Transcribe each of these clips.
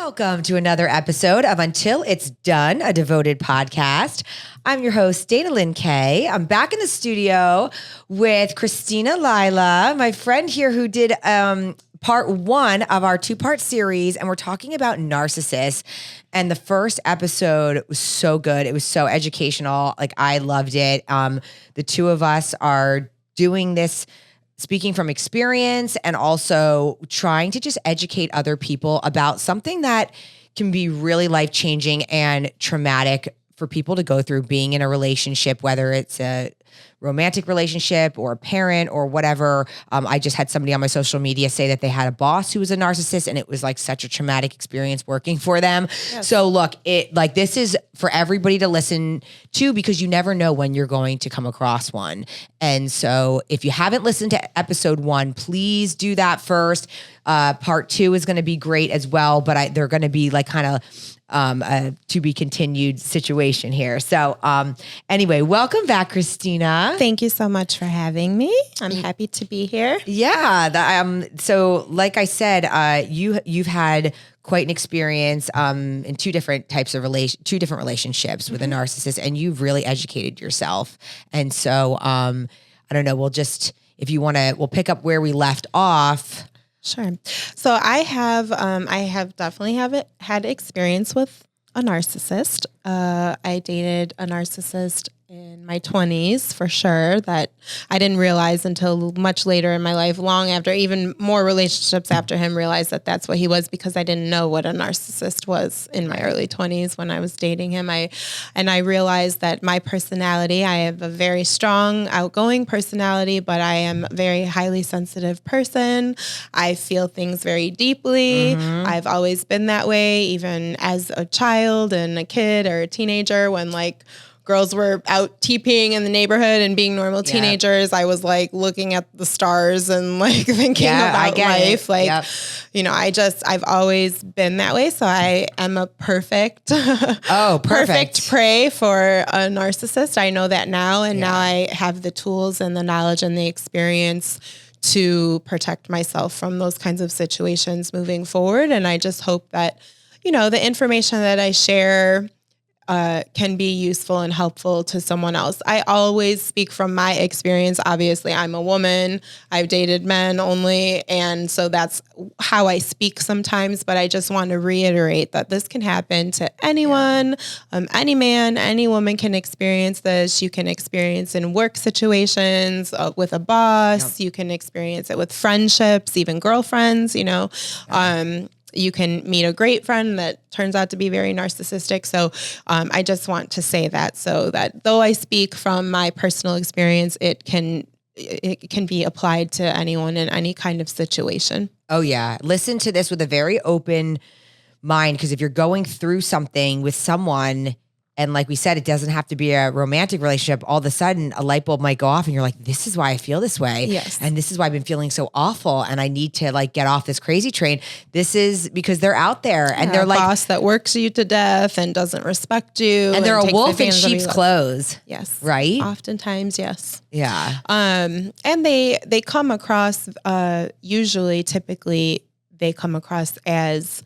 Welcome to another episode of Until It's Done, a devoted podcast. I'm your host, Dana Lynn Kay. I'm back in the studio with Kristina Lila, my friend here who did part one of our two-part series, and we're talking about narcissists. And the first episode was so good. It was so educational. Like, I loved it. The two of us are doing this speaking from experience and also trying to just educate other people about something that can be really life-changing and traumatic for people to go through, being in a relationship, whether it's a romantic relationship or a parent or whatever. I just had somebody on my social media say that they had a boss who was a narcissist, and it was like such a traumatic experience working for them. Yes. So look, this is for everybody to listen to, because you never know when you're going to come across one. And so if you haven't listened to episode 1, please do that first. Part 2 is going to be great as well, but they're going to be like kind of a to be continued situation here. So anyway, welcome back, Kristina. Thank you so much for having me. I'm happy to be here. Yeah. So like I said, you've had quite an experience in two different relationships with a narcissist, and you've really educated yourself. And so I don't know, if you want to, we'll pick up where we left off. Sure. So I have definitely had experience with a narcissist. I dated a narcissist in my 20s, for sure, that I didn't realize until much later in my life, long after, even more relationships after him, realized that that's what he was, because I didn't know what a narcissist was in my early 20s when I was dating him. I realized that my personality, I have a very strong, outgoing personality, but I am a very highly sensitive person. I feel things very deeply. Mm-hmm. I've always been that way, even as a child and a kid or a teenager, when girls were out TPing in the neighborhood and being normal teenagers. I was looking at the stars and thinking about life. I've always been that way. So I am a perfect prey for a narcissist. I know that now. And now I have the tools and the knowledge and the experience to protect myself from those kinds of situations moving forward. And I just hope that, the information that I share can be useful and helpful to someone else. I always speak from my experience. Obviously, I'm a woman. I've dated men only. And so that's how I speak sometimes. But I just want to reiterate that this can happen to anyone, any man, any woman can experience this. You can experience in work situations with a boss. Yep. You can experience it with friendships, even girlfriends, You can meet a great friend that turns out to be very narcissistic. So I just want to say that, so that though I speak from my personal experience, it can be applied to anyone in any kind of situation. Oh, yeah. Listen to this with a very open mind, because if you're going through something with someone, and like we said, it doesn't have to be a romantic relationship, all of a sudden a light bulb might go off and you're like, this is why I feel this way. Yes. And this is why I've been feeling so awful. And I need to get off this crazy train. This is because they're out there and they're a boss that works you to death and doesn't respect you. And they're a wolf in sheep's clothes. Yes. Right? Oftentimes, yes. Yeah. And they come across, typically they come across as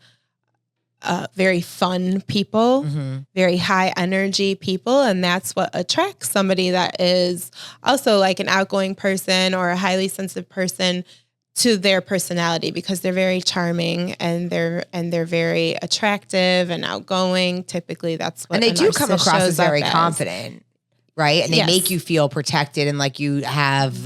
very fun people, mm-hmm. very high energy people. And that's what attracts somebody that is also an outgoing person or a highly sensitive person to their personality, because they're very charming and they're very attractive and outgoing. Typically that's what, and they do come across as very confident, right? And they make you feel protected and you have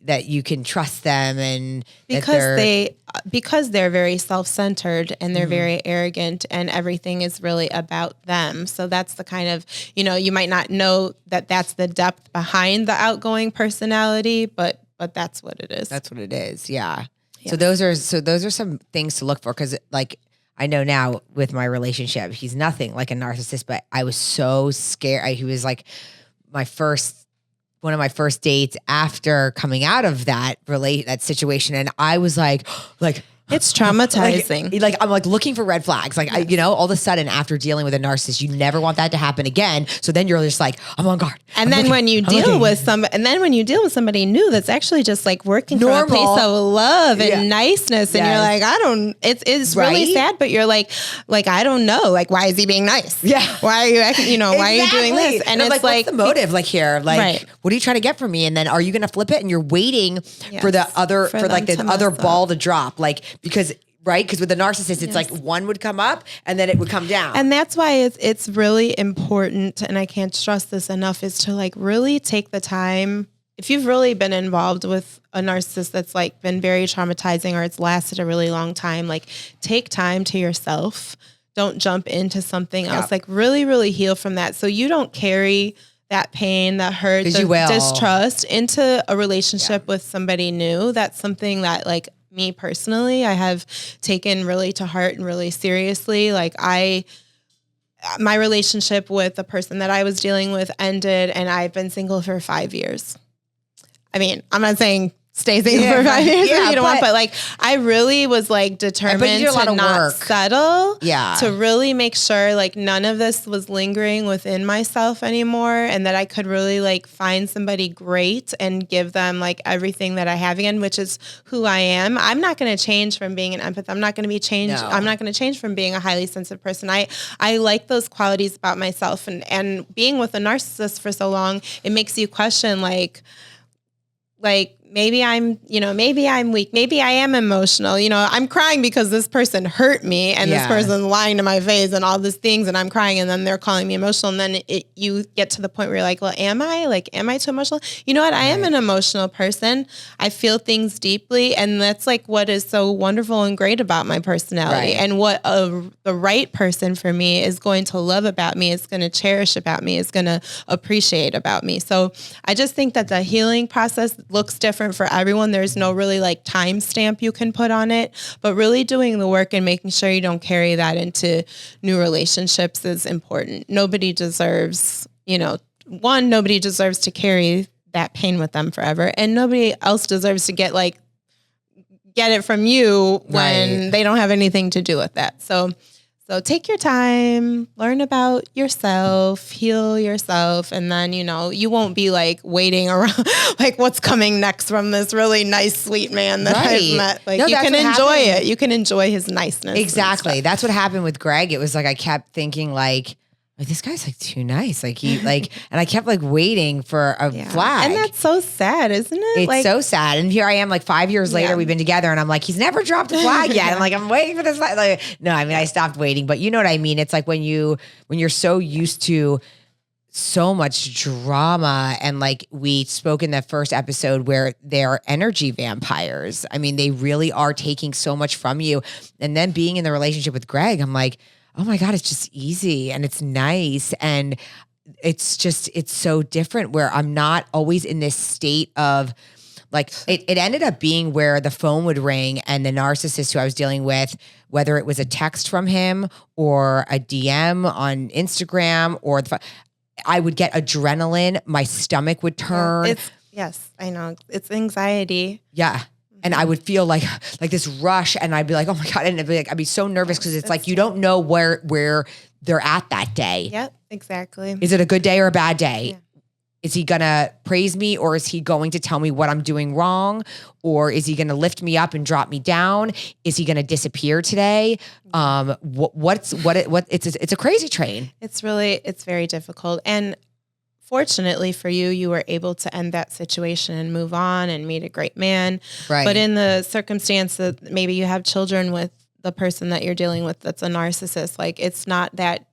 that you can trust them, and because they're very self-centered and they're mm-hmm. very arrogant, and everything is really about them. So that's the kind of, you might not know that that's the depth behind the outgoing personality, but that's what it is. That's what it is. Yeah. Yes. So those are some things to look for. 'Cause I know now with my relationship, he's nothing like a narcissist, but I was so scared. He was one of my first dates after coming out of that situation. And I was like, It's traumatizing. Like I'm like looking for red flags. Like, all of a sudden after dealing with a narcissist, you never want that to happen again. So then you're just like, I'm on guard. And then when you deal with somebody new, that's actually just like working from a place of love and niceness. And you're like, it's really sad, but you're like, I don't know. Like, why is he being nice? Yeah. Why are you acting, why are you doing this? And it's like, what's the motive like here? Like, what are you trying to get from me? And then are you going to flip it? And you're waiting for the other, for like the other ball to drop. Like, because with the narcissist, it's like one would come up and then it would come down. And that's why it's really important, and I can't stress this enough, is to like really take the time. If you've really been involved with a narcissist that's like been very traumatizing, or it's lasted a really long time, like take time to yourself. Don't jump into something else. Like really, really heal from that. So you don't carry that pain, that hurt, the distrust into a relationship with somebody new. That's something that like, me personally, I have taken really to heart and really seriously. Like my relationship with the person that I was dealing with ended, and I've been single for 5 years. I mean, I'm not saying stay single for 5 years if you don't want, but like I really was like determined to not settle, to really make sure like none of this was lingering within myself anymore, and that I could really like find somebody great and give them like everything that I have again, which is who I am. I'm not going to change from being an empath. I'm not going to be changed. I'm not going to change from being a highly sensitive person. I like those qualities about myself, and being with a narcissist for so long, it makes you question like maybe I'm weak. Maybe I am emotional. I'm crying because this person hurt me, and this person's lying to my face and all these things, and I'm crying, and then they're calling me emotional. And then you get to the point where you're like, well, am I too emotional? You know what? I am an emotional person. I feel things deeply. And that's like what is so wonderful and great about my personality. And what the right person for me is going to love about me, is going to cherish about me, is going to appreciate about me. So I just think that the healing process looks different for everyone. There's no really like time stamp you can put on it, but really doing the work and making sure you don't carry that into new relationships is important. Nobody deserves, nobody deserves to carry that pain with them forever, and nobody else deserves to get it from you when they don't have anything to do with that. So take your time, learn about yourself, heal yourself, and then, you won't be like waiting around, like what's coming next from this really nice, sweet man that I've met. Like you can enjoy it. You can enjoy his niceness. Exactly. That's what happened with Greg. It was like, I kept thinking like this guy's like too nice. Like he and I kept like waiting for a flag. And that's so sad, isn't it? It's so sad. And here I am like 5 years later, we've been together, and I'm like, he's never dropped a flag yet. I'm like, I'm waiting for this flag. Like, no, I mean, I stopped waiting, but you know what I mean? It's like when you're so used to so much drama, and like we spoke in that first episode where they're energy vampires. I mean, they really are taking so much from you. And then being in the relationship with Greg, I'm like, oh my God, it's just easy and it's nice. And it's so different where I'm not always in this state of like, it ended up being where the phone would ring and the narcissist who I was dealing with, whether it was a text from him or a DM on Instagram or I would get adrenaline. My stomach would turn. Yes, I know. It's anxiety. Yeah. And I would feel like this rush, and I'd be like, oh my God. And I'd be so nervous because it's like, you don't know where they're at that day. Yep, exactly. Is it a good day or a bad day? Yeah. Is he going to praise me, or is he going to tell me what I'm doing wrong? Or is he going to lift me up and drop me down? Is he going to disappear today? It's a crazy train. It's very difficult. And fortunately for you, you were able to end that situation and move on and meet a great man. Right. But in the circumstance that maybe you have children with the person that you're dealing with that's a narcissist, like it's not that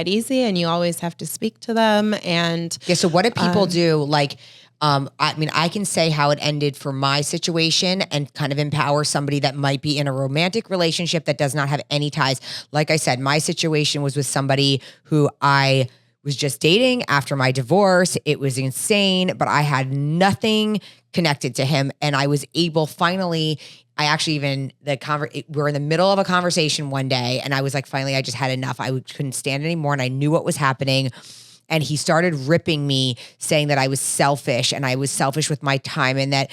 easy, and you always have to speak to them. And so what do people do? Like, I mean, I can say how it ended for my situation and kind of empower somebody that might be in a romantic relationship that does not have any ties. Like I said, my situation was with somebody who I was just dating after my divorce. It was insane, but I had nothing connected to him. And I was able finally, we're in the middle of a conversation one day, and I was like, finally, I just had enough. I couldn't stand it anymore. And I knew what was happening. And he started ripping me, saying that I was selfish and I was selfish with my time, and that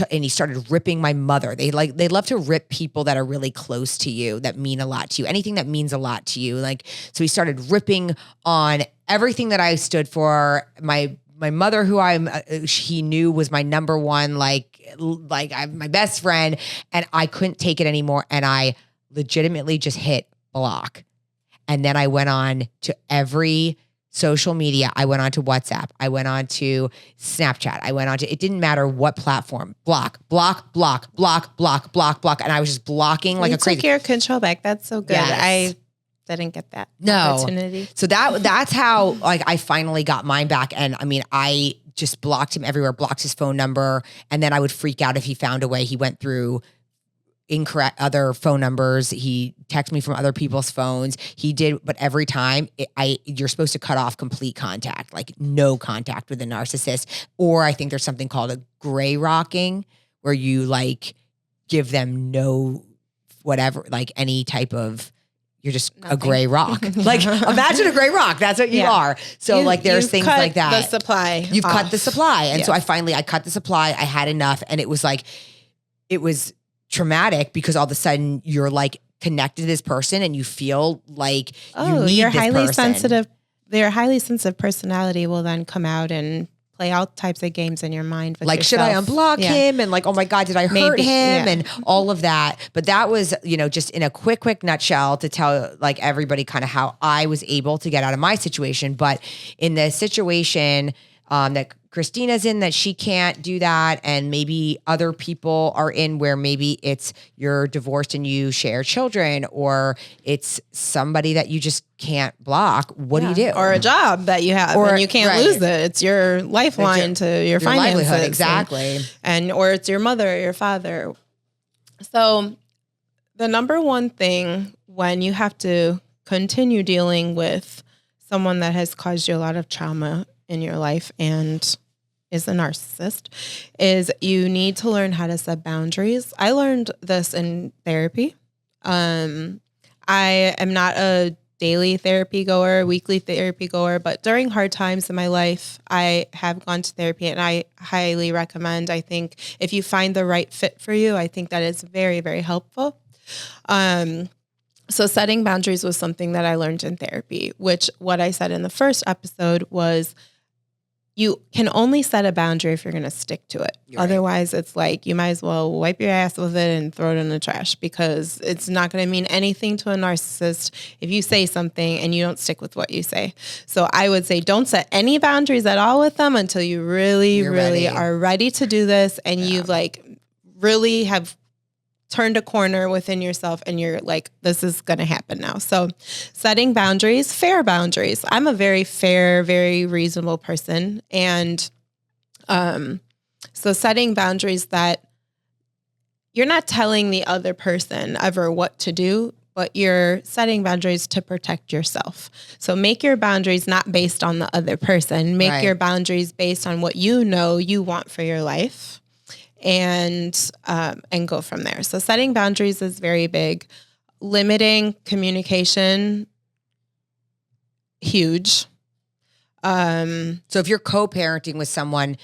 and he started ripping my mother. They love to rip people that are really close to you, that mean a lot to you, anything that means a lot to you. Like, so he started ripping on everything that I stood for. My mother, who he knew was my number one, I'm my best friend, and I couldn't take it anymore. And I legitimately just hit block. And then I went on to every social media. I went on to WhatsApp. I went on to Snapchat. I went on to, it didn't matter what platform, block. And I was just blocking like a crazy. You took your control back. That's so good. Yes. I didn't get that opportunity. So that's how like I finally got mine back. And I mean, I just blocked him everywhere, blocked his phone number. And then I would freak out if he found a way. He went through incorrect other phone numbers. He texted me from other people's phones. He did, but every time you're supposed to cut off complete contact, like no contact with a narcissist. Or I think there's something called a gray rocking, where you like give them no, whatever, like any type of, you're just a gray rock. Like imagine a gray rock. That's what you are. So there's things like that. The supply. You've cut the supply. And so I cut the supply. I had enough. And it was traumatic because all of a sudden you're like connected to this person and you feel like you need this person. Their highly sensitive personality will then come out and play all types of games in your mind. With like, should I unblock him? And like, oh my God, did I hurt him? Yeah. And all of that. But that was, just in a quick nutshell to tell like everybody kind of how I was able to get out of my situation. But in the situation that Kristina's in, that she can't do that, and maybe other people are in where maybe it's you're divorced and you share children, or it's somebody that you just can't block. What do you do? Or a job that you have and you can't lose it. It's your lifeline to your finances. Livelihood, exactly. Or it's your mother or your father. So the number one thing when you have to continue dealing with someone that has caused you a lot of trauma in your life and is a narcissist is you need to learn how to set boundaries. I learned this in therapy. I am not a daily therapy goer, weekly therapy goer, but during hard times in my life, I have gone to therapy, and I highly recommend. I think if you find the right fit for you, I think that is very, very helpful. So setting boundaries was something that I learned in therapy, which what I said in the first episode was you can only set a boundary if you're going to stick to it. Otherwise, it's like you might as well wipe your ass with it and throw it in the trash, because it's not going to mean anything to a narcissist if you say something and you don't stick with what you say. So I would say don't set any boundaries at all with them until you really are ready to do this, and you like really have turned a corner within yourself and you're like, this is going to happen now. So setting boundaries, fair boundaries. I'm a very fair, very reasonable person. And so setting boundaries that you're not telling the other person ever what to do, but you're setting boundaries to protect yourself. So make your boundaries not based on the other person. Make your boundaries based on what you know you want for your life. And go from there. So setting boundaries is very big. Limiting communication, huge. So if you're co-parenting with someone,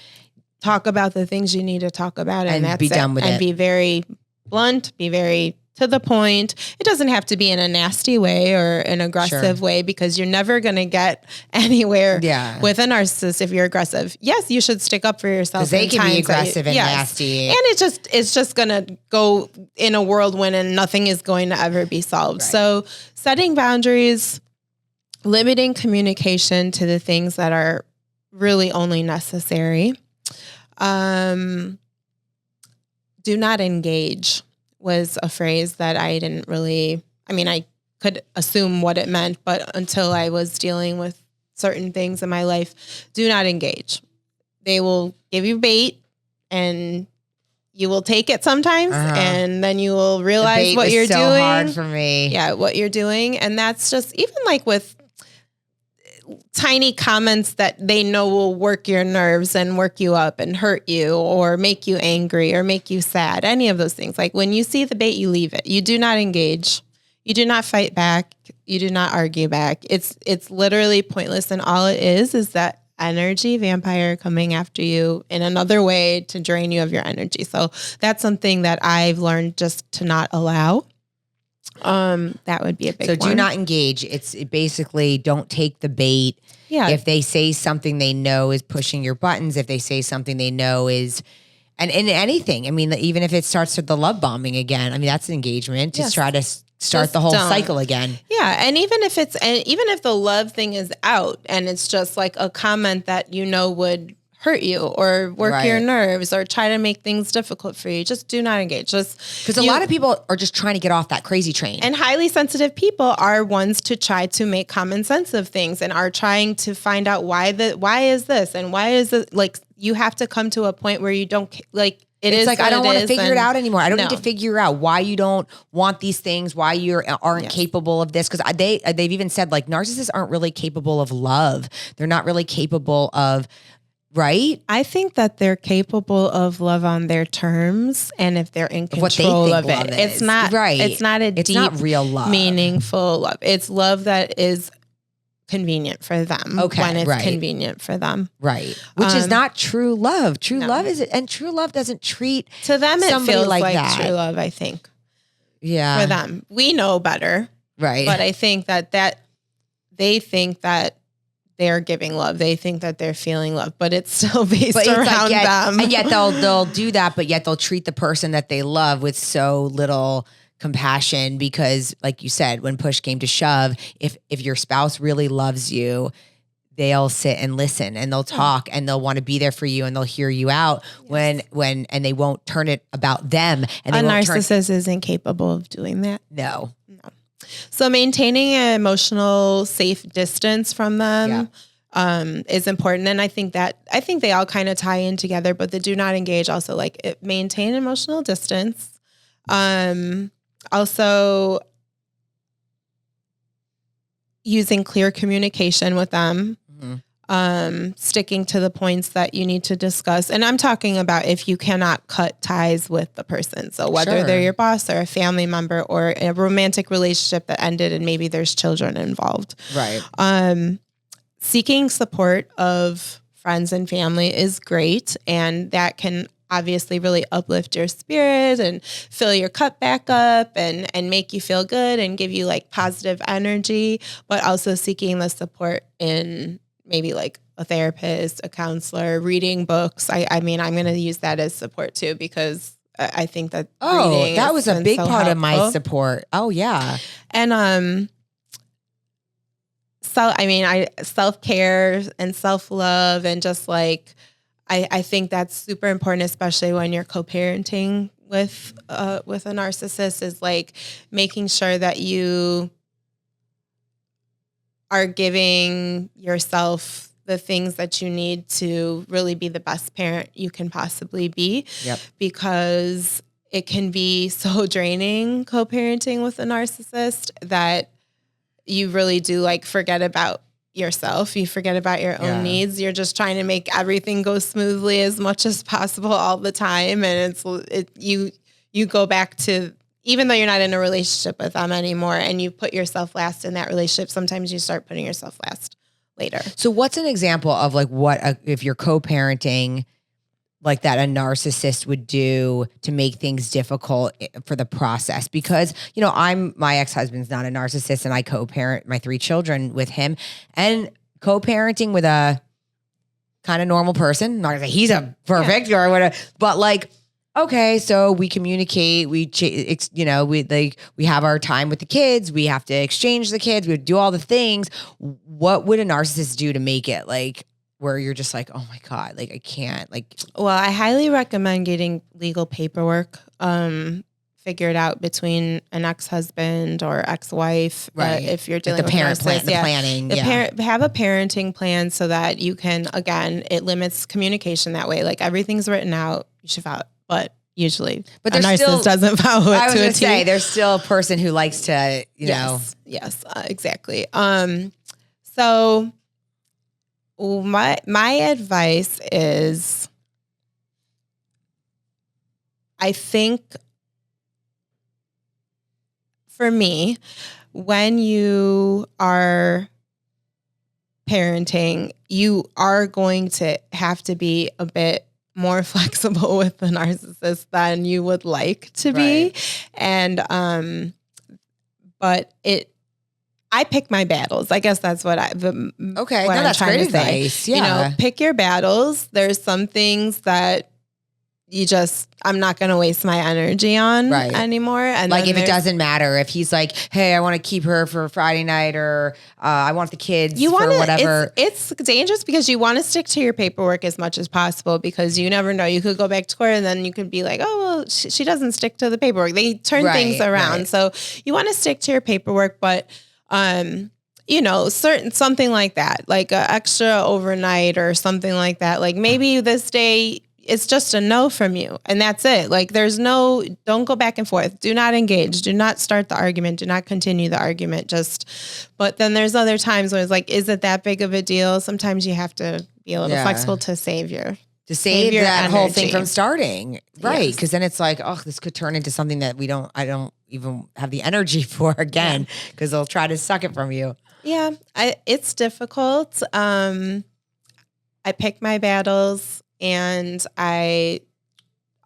talk about the things you need to talk about, and that's be done with it. And be very blunt, be very to the point. It doesn't have to be in a nasty way or an aggressive way, because you're never going to get anywhere with a narcissist if you're aggressive. Yes, you should stick up for yourself. Because they can be aggressive and nasty. And it's just going to go in a whirlwind and nothing is going to ever be solved. Right. So setting boundaries, limiting communication to the things that are really only necessary. Do not engage was a phrase that I didn't really, I could assume what it meant, but until I was dealing with certain things in my life, do not engage. They will give you bait and you will take it sometimes, and then you will realize what you're doing. So hard for me. Yeah, what you're doing. And that's just, even like with tiny comments that they know will work your nerves and work you up and hurt you or make you angry or make you sad. Any of those things. Like when you see the bait, you leave it. You do not engage. You do not fight back. You do not argue back. It's literally pointless. And all it is that energy vampire coming after you in another way to drain you of your energy. So that's something that I've learned just to not allow. That would be a big one. So do not engage. It's basically don't take the bait. Yeah. If they say something they know is pushing your buttons, if they say something they know is, and in anything, I mean, even if it starts with the love bombing again, I mean, that's an engagement to try to start Just the whole don't. cycle again. Yeah. And even if the love thing is out and it's just like a comment that would hurt you or work your nerves or try to make things difficult for you, just do not engage. Just because a lot of people are just trying to get off that crazy train. And highly sensitive people are ones to try to make common sense of things and are trying to find out why is this and why is it, like, you have to come to a point where you don't like. It's like, I don't want to figure it out anymore. I don't need to figure out why you don't want these things, why you aren't capable of this. Because they've even said, like, narcissists aren't really capable of love. They're not really capable of, right? I think that they're capable of love on their terms, and if they're in control of it. It's not right. It's not not real love, meaningful love. It's love that is convenient for them when it's convenient for them. Right. Which is not true love. True love and true love doesn't treat to them it feels like that. True love, I think. Yeah. For them. We know better. Right. But I think that they think that they're giving love. They think that they're feeling love, but it's still based around them. And yet they'll do that, but yet they'll treat the person that they love with so little compassion because, like you said, when push came to shove, if your spouse really loves you, they'll sit and listen and they'll talk and they'll want to be there for you and they'll hear you out when and they won't turn it about them. And a narcissist isn't capable of doing that. No. So maintaining an emotional safe distance from them is important. And I think they all kind of tie in together, but the do not engage also, like, maintain emotional distance. Also using clear communication with them, sticking to the points that you need to discuss. And I'm talking about if you cannot cut ties with the person. So whether they're your boss or a family member or a romantic relationship that ended and maybe there's children involved. Right. Seeking support of friends and family is great. And that can obviously really uplift your spirit and fill your cup back up and make you feel good and give you like positive energy, but also seeking the support in maybe like a therapist, a counselor, reading books. I mean, I'm going to use that as support too, because I think that reading that was a big part helpful. of my support. Oh yeah. And, self-care and self-love and just like, I think that's super important, especially when you're co-parenting with a narcissist, is like making sure that you are giving yourself the things that you need to really be the best parent you can possibly be. Yep. Because it can be so draining co-parenting with a narcissist that you really do like forget about yourself. You forget about your own needs. You're just trying to make everything go smoothly as much as possible all the time. And you go back to, even though you're not in a relationship with them anymore and you put yourself last in that relationship, sometimes you start putting yourself last later. So what's an example of like if you're co-parenting like that a narcissist would do to make things difficult for the process? Because, my ex-husband's not a narcissist and I co-parent my 3 children with him, and co-parenting with a kind of normal person, not gonna say he's a perfect or whatever, but like, okay, so we communicate, we have our time with the kids, we have to exchange the kids, we do all the things. What would a narcissist do to make it like, where you're just like, oh my God, like I can't Well, I highly recommend getting legal paperwork figured out between an ex-husband or ex-wife. Right. If you're dealing with with planning. Have a parenting plan so that you can, again, it limits communication that way. Like everything's written out, you should follow it. But usually a narcissist doesn't follow it. I was going to say, there's still a person who likes to, Yes, exactly. So my advice is, I think for me, when you are parenting, you are going to have to be a bit more flexible with the narcissist than you would like to be. Right. And, but I pick my battles. I guess that's what Okay. what No, I'm that's trying great to say. advice. Yeah. Pick your battles. There's some things that I'm not going to waste my energy on anymore. And like if it doesn't matter, if he's like, hey, I want to keep her for Friday night, or I want the kids for whatever. It's dangerous because you want to stick to your paperwork as much as possible, because you never know. You could go back to court and then you could be like, oh, well, she doesn't stick to the paperwork. They turn things around. Right. So you want to stick to your paperwork, but something like that, like an extra overnight or something like that. Like maybe this day it's just a no from you and that's it. Like don't go back and forth. Do not engage. Do not start the argument. Do not continue the argument. But then there's other times where it's like, is it that big of a deal? Sometimes you have to be a little flexible to save that energy. Whole thing from starting. Right. Cause then it's like, oh, this could turn into something that I don't even have the energy for again, because they'll try to suck it from you. Yeah. It's difficult. I pick my battles. And I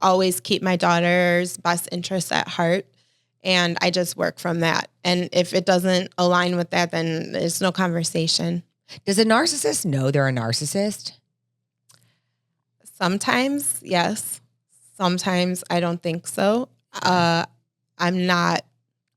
always keep my daughter's best interests at heart. And I just work from that. And if it doesn't align with that, then there's no conversation. Does a narcissist know they're a narcissist? Sometimes, yes. Sometimes I don't think so. I'm not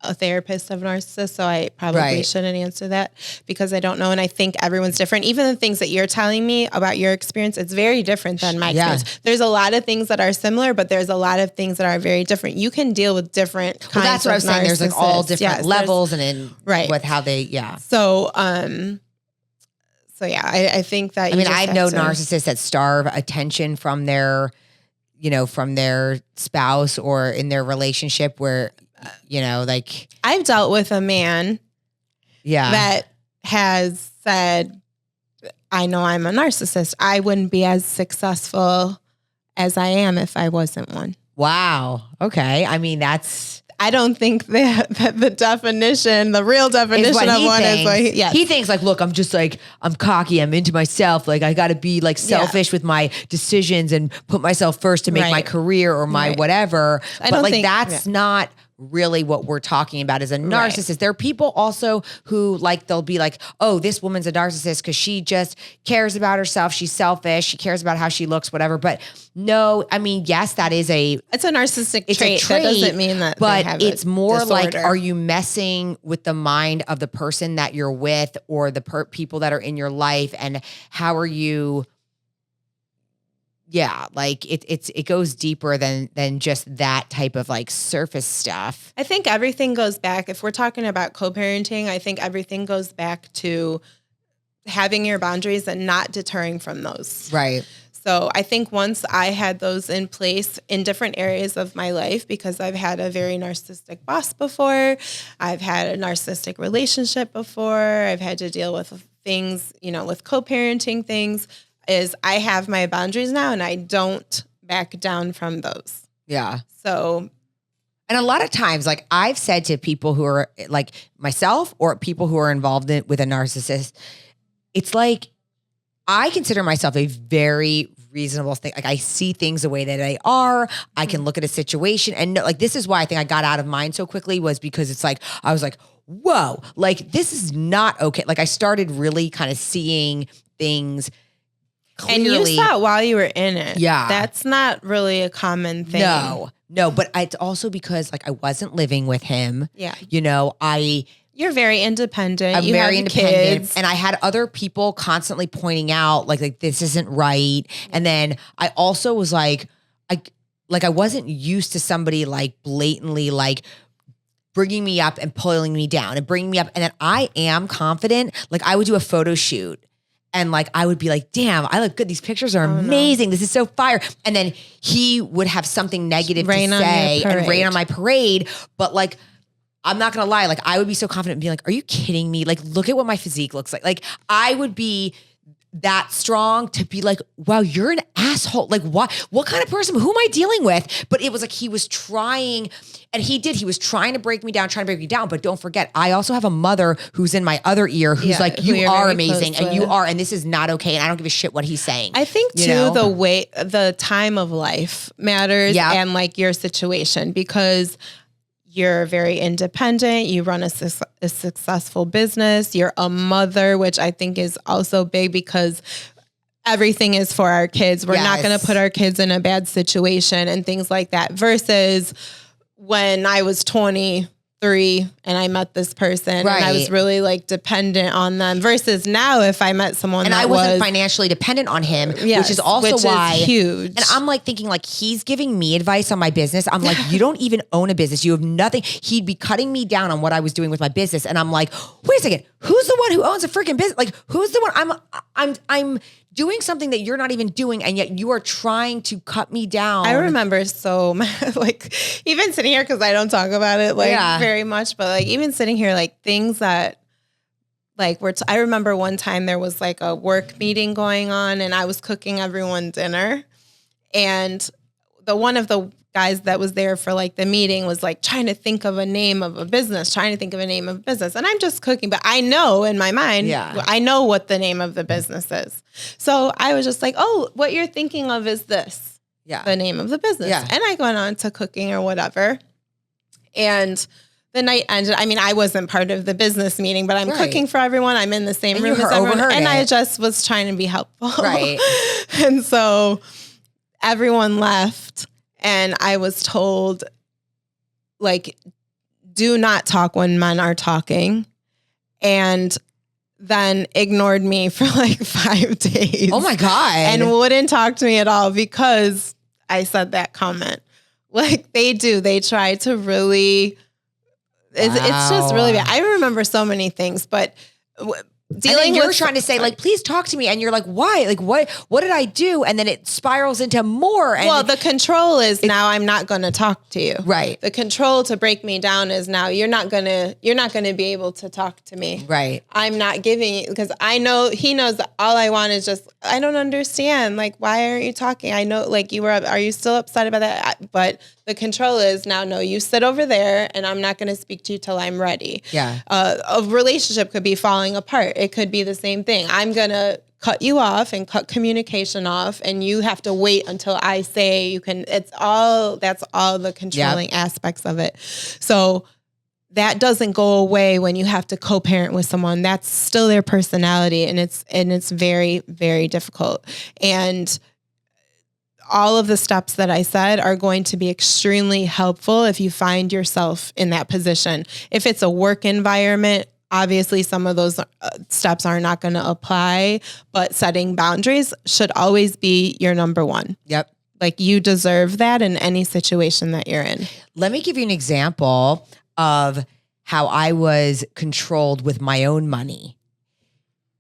a therapist of narcissists, so I probably shouldn't answer that because I don't know. And I think everyone's different. Even the things that you're telling me about your experience, it's very different than my experience. There's a lot of things that are similar, but there's a lot of things that are very different. You can deal with different kinds of narcissists. That's what I was saying. There's like all different levels and with how they, So, I think that I know narcissists that starve attention from their spouse or in their relationship where, like I've dealt with a man that has said, I know I'm a narcissist. I wouldn't be as successful as I am if I wasn't one. Wow. Okay. I don't think that the definition, the real definition of one is like, he thinks like, look, I'm just like, I'm cocky. I'm into myself. Like I got to be like selfish with my decisions and put myself first to make my career or my whatever. But like, that's not really what we're talking about as a narcissist. Right. There are people also who like, they'll be like, oh, this woman's a narcissist because she just cares about herself. She's selfish. She cares about how she looks, whatever. But no, yes, that is it's a narcissistic trait. That doesn't mean that but it's more disorder. Like, are you messing with the mind of the person that you're with or the people that are in your life? And how are you... Yeah, like it goes deeper than just that type of like surface stuff. I think everything goes back. If we're talking about co-parenting, I think everything goes back to having your boundaries and not deterring from those. Right. So I think once I had those in place in different areas of my life, because I've had a very narcissistic boss before, I've had a narcissistic relationship before, I've had to deal with things, with co-parenting things, is I have my boundaries now and I don't back down from those. Yeah. So. And a lot of times, like I've said to people who are like myself or people who are involved with a narcissist, it's like, I consider myself a very reasonable thing. Like I see things the way that they are. I can look at a situation and like, this is why I think I got out of mine so quickly was because it's like, I was like, whoa, like this is not okay. Like I started really kind of seeing things clearly. And you saw it while you were in it. Yeah. That's not really a common thing. No, but it's also because like I wasn't living with him. Yeah. You're very independent. I'm very independent. Kids. And I had other people constantly pointing out like this isn't right. And then I also was like, I wasn't used to somebody like blatantly like bringing me up and pulling me down and bringing me up. And then I am confident. Like I would do a photo shoot. And like, I would be like, damn, I look good. These pictures are amazing. No. This is so fire. And then he would have something negative to say and rain on my parade. But like, I'm not going to lie. Like I would be so confident and be like, are you kidding me? Like, look at what my physique looks like. Like I would be that strong to be like, wow, you're an asshole. Like what kind of person, who am I dealing with? But it was like, he was trying, and he was trying to break me down. But don't forget, I also have a mother who's in my other ear who's like, you are amazing and you are, and this is not okay. And I don't give a shit what he's saying. I think too, the time of life matters and like your situation, because you're very independent. You run a successful business. You're a mother, which I think is also big because everything is for our kids. We're not going to put our kids in a bad situation and things like that. Versus when I was 23 and I met this person and I was really like dependent on them, versus now if I met someone and I wasn't financially dependent on him, which is also why huge. And I'm like thinking like, he's giving me advice on my business. I'm like, you don't even own a business. You have nothing. He'd be cutting me down on what I was doing with my business. And I'm like, wait a second, who's the one who owns a freaking business? Like, who's the one I'm doing something that you're not even doing, and yet you are trying to cut me down. I remember so like even sitting here, because I don't talk about it very much, but like even sitting here, like things that like I remember one time there was like a work meeting going on and I was cooking everyone dinner, and one of the guys that was there for like the meeting was like trying to think of a name of a business, and I'm just cooking, but I know in my mind, I know what the name of the business is. So I was just like, oh, what you're thinking of is this, the name of the business. And I went on to cooking or whatever. And the night ended. I mean, I wasn't part of the business meeting, but I'm cooking for everyone. I'm in the same room as everyone. And I just was trying to be helpful. Right. And so everyone left. And I was told, like, do not talk when men are talking. And then ignored me for like 5 days. Oh my God. And wouldn't talk to me at all because I said that comment. Like they do. They try to really, it's just really bad. I remember so many things, but you're trying to say like, please talk to me. And you're like, why? Like, what did I do? And then it spirals into more. And well, the control is now I'm not going to talk to you. Right. The control to break me down is now you're not going to be able to talk to me. Right. I'm not giving you, because I know he knows that all I want is just, I don't understand. Like, why aren't you talking? I know like are you still upset about that? But the control is now, no, you sit over there and I'm not going to speak to you till I'm ready. Yeah. A relationship could be falling apart. It could be the same thing. I'm going to cut you off and cut communication off, and you have to wait until I say you can. That's all the controlling aspects of it. So that doesn't go away when you have to co-parent with someone. That's still their personality, and it's very, very difficult. And all of the steps that I said are going to be extremely helpful if you find yourself in that position. If it's a work environment, obviously some of those steps are not going to apply, but setting boundaries should always be your number one. Yep. Like you deserve that in any situation that you're in. Let me give you an example of how I was controlled with my own money.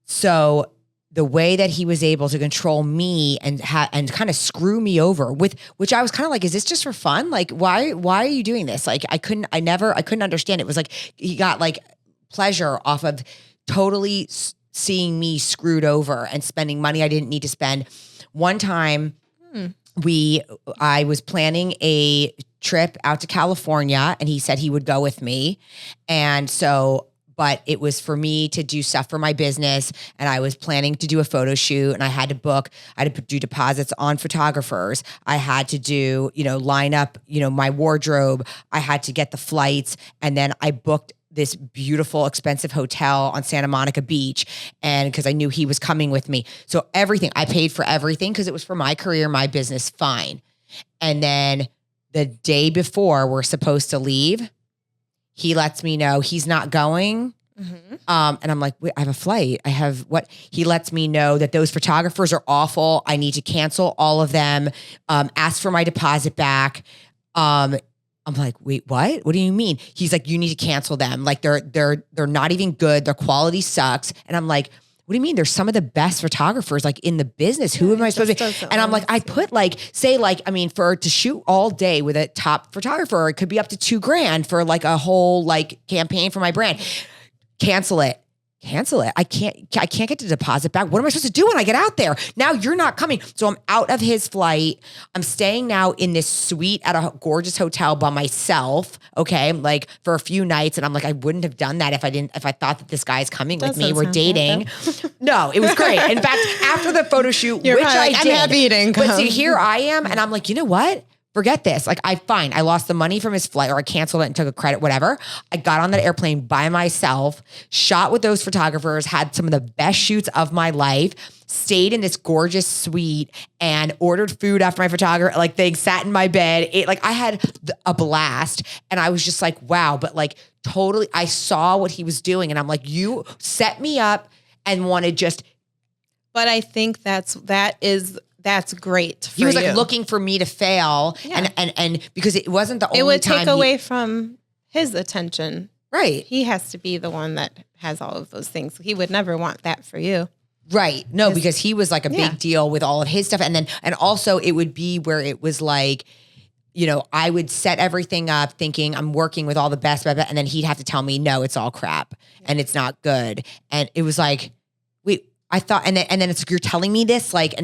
So the way that he was able to control me and kind of screw me over with, which I was kind of like, is this just for fun? Like, why are you doing this? Like, I couldn't understand. It was like, he got like pleasure off of totally seeing me screwed over and spending money I didn't need to spend. One time I was planning a trip out to California and he said he would go with me. And so, but it was for me to do stuff for my business, and I was planning to do a photo shoot, and I had to do deposits on photographers. I had to do, line up, my wardrobe. I had to get the flights, and then I booked this beautiful, expensive hotel on Santa Monica Beach, and because I knew he was coming with me. So everything, I paid for everything because it was for my career, my business, fine. And then the day before we're supposed to leave, he lets me know he's not going. Mm-hmm. And I'm like, wait, I have a flight. I have what? He lets me know that those photographers are awful. I need to cancel all of them. Ask for my deposit back. I'm like, wait, what? What do you mean? He's like, you need to cancel them. Like they're not even good. Their quality sucks. And I'm like, what do you mean? There's some of the best photographers like in the business. Who am I supposed to be? And I'm like, I put to shoot all day with a top photographer, it could be up to $2,000 for like a whole like campaign for my brand. Cancel it. cancel it. I can't get the deposit back. What am I supposed to do when I get out there? Now you're not coming. So I'm out of his flight. I'm staying now in this suite at a gorgeous hotel by myself. Okay. Like for a few nights. And I'm like, I wouldn't have done that if I thought that this guy's coming with me. We're dating. No, it was great. In fact, after the photo shoot, which I did. I'm happy you didn't come. But see, here I am. And I'm like, you know what? Forget this. Like I lost the money from his flight or I canceled it and took a credit, whatever. I got on that airplane by myself, shot with those photographers, had some of the best shoots of my life, stayed in this gorgeous suite and ordered food after my photographer, like they sat in my bed. I had a blast and I was just like, wow. But like totally, I saw what he was doing and I'm like, you set me up and wanted just. But I think that's great for He was you. like looking for me to fail. Yeah. And because it wasn't the only time. It would take away from his attention. Right. He has to be the one that has all of those things. He would never want that for you. Right. No, because he was like a big deal with all of his stuff. And also it would be where it was like, you know, I would set everything up thinking I'm working with all the best, and then he'd have to tell me, no, it's all crap and it's not good. And it was like, wait, I thought, and then it's like, you're telling me this like